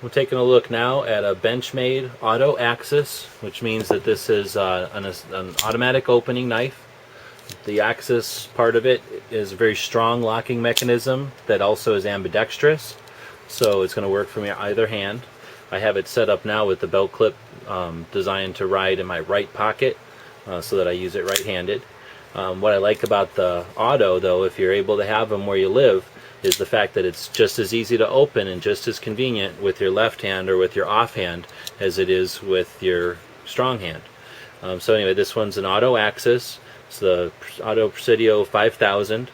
We're taking a look now at a Benchmade Auto Axis, which means that this is an automatic opening knife. The axis part of it is a very strong locking mechanism that also is ambidextrous, so it's going to work for me either hand. I have it set up now with the belt clip designed to ride in my right pocket so that I use it right-handed. What I like about the Auto, though, if you're able to have them where you live, is the fact that it's just as easy to open and just as convenient with your left hand or with your offhand as it is with your strong hand. So anyway, this one's an Auto Axis. It's the Auto Presidio 5000,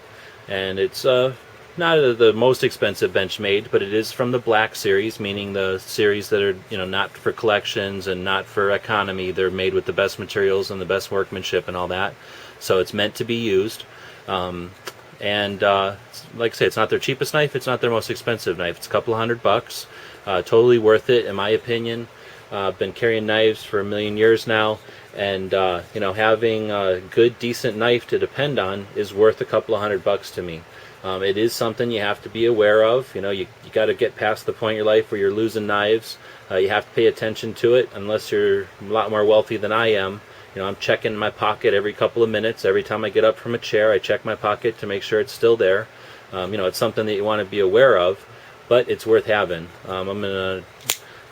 and it's not the most expensive Benchmade, but it is from the Black series, meaning the series that are not for collections and not for economy. They're made with the best materials and the best workmanship and all that. So it's meant to be used. Like I say, it's not their cheapest knife, it's not their most expensive knife. It's a couple $100. Totally worth it, in my opinion. I've been carrying knives for a million years now, and having a good, decent knife to depend on is worth a couple $100 to me. It is something you have to be aware of. You got to get past the point in your life where you're losing knives. You have to pay attention to it, unless you're a lot more wealthy than I am. I'm checking my pocket every couple of minutes. Every time I get up from a chair, I check my pocket to make sure it's still there. It's something that you want to be aware of, but it's worth having. I'm going to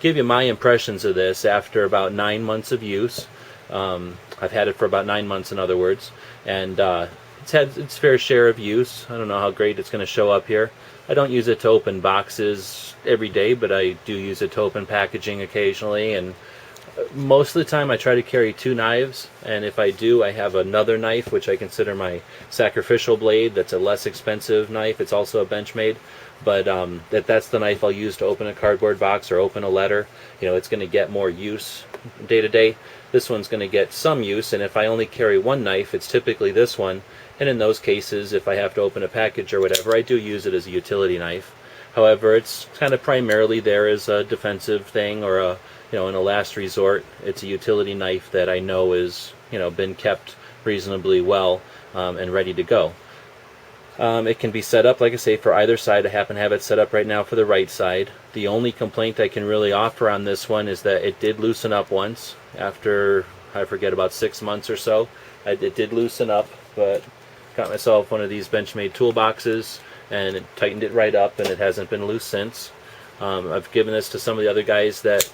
give you my impressions of this after about 9 months of use. I've had it for about 9 months, in other words, and it's had its fair share of use. I don't know how great it's going to show up here. I don't use it to open boxes every day, but I do use it to open packaging occasionally, and most of the time I try to carry 2 knives, and if I do, I have another knife which I consider my sacrificial blade. That's a less expensive knife. It's also a Benchmade, but that's the knife I'll use to open a cardboard box or open a letter. It's going to get more use day to day. This one's going to get some use, and if I only carry one knife, it's typically this one, and in those cases, if I have to open a package or whatever, I do use it as a utility knife. However, it's kind of primarily there as a defensive thing, or a in a last resort. It's a utility knife that I know is been kept reasonably well and ready to go. It can be set up, like I say, for either side. I happen to have it set up right now for the right side. The only complaint I can really offer on this one is that it did loosen up once after, I forget, about 6 months or so. It did loosen up, but got myself one of these Benchmade toolboxes and it tightened it right up, and it hasn't been loose since. I've given this to some of the other guys that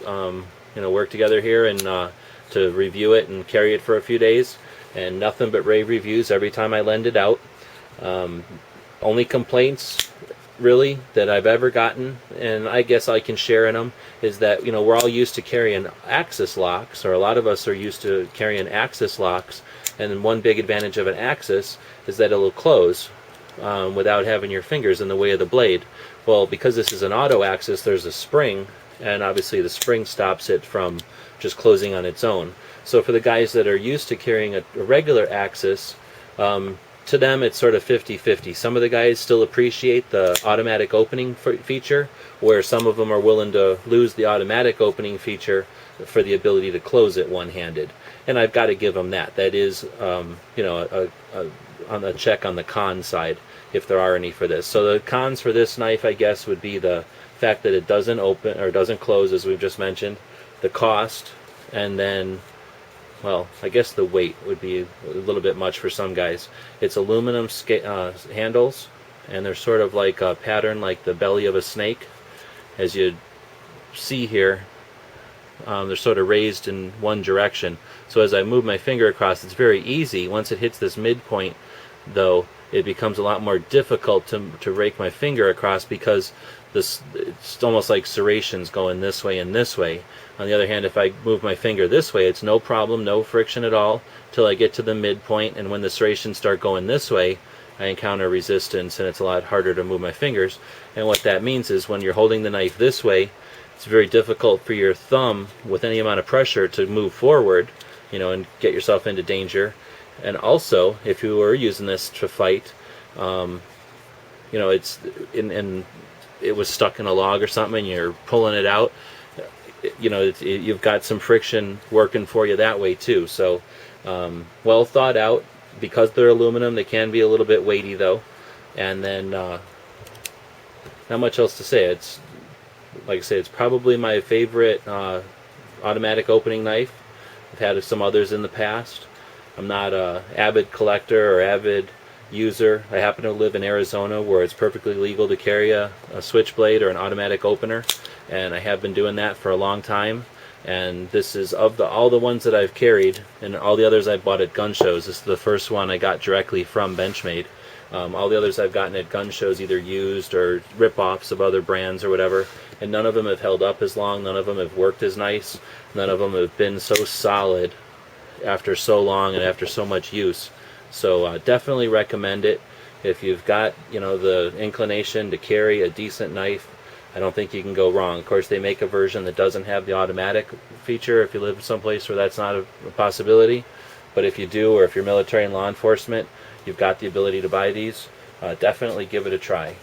work together here and to review it and carry it for a few days, and nothing but rave reviews every time I lend it out. Only complaints really that I've ever gotten, and I guess I can share in them, is that we're all used to carrying axis locks, or a lot of us are used to carrying axis locks, and one big advantage of an axis is that it'll close without having your fingers in the way of the blade. Well, because this is an Auto Axis, there's a spring, and obviously the spring stops it from just closing on its own. So for the guys that are used to carrying a regular axis, to them it's sort of 50-50. Some of the guys still appreciate the automatic opening feature, where some of them are willing to lose the automatic opening feature for the ability to close it one-handed. And I've got to give them that. That is, on a check on the con side, if there are any for this. So the cons for this knife, I guess, would be the fact that it doesn't open or doesn't close, as we've just mentioned, the cost, and then, well, I guess the weight would be a little bit much for some guys. It's aluminum handles, and they're sort of like a pattern like the belly of a snake. As you see here, they're sort of raised in one direction. So as I move my finger across, it's very easy. Once it hits this midpoint, though, it becomes a lot more difficult to rake my finger across, because it's almost like serrations going this way and this way. On the other hand, if I move my finger this way, it's no problem, no friction at all, till I get to the midpoint, and when the serrations start going this way, I encounter resistance, and it's a lot harder to move my fingers. And what that means is, when you're holding the knife this way, it's very difficult for your thumb, with any amount of pressure, to move forward, and get yourself into danger. And also, if you were using this to fight, it's it was stuck in a log or something, and you're pulling it out, you've got some friction working for you that way too. So well thought out. Because they're aluminum, they can be a little bit weighty though. And then not much else to say. It's like I say, it's probably my favorite automatic opening knife. I've had some others in the past. I'm not a avid collector or avid user. I happen to live in Arizona where it's perfectly legal to carry a switchblade or an automatic opener, and I have been doing that for a long time. And this is, of all the ones that I've carried and all the others I've bought at gun shows, this is the first one I got directly from Benchmade. All the others I've gotten at gun shows, either used or rip-offs of other brands or whatever, and none of them have held up as long, none of them have worked as nice, none of them have been so solid after so long and after so much use. So definitely recommend it. If you've got, you know, the inclination to carry a decent knife, I don't think you can go wrong. Of course, they make a version that doesn't have the automatic feature if you live someplace where that's not a possibility. But if you do, or if you're military and law enforcement, you've got the ability to buy these, definitely give it a try.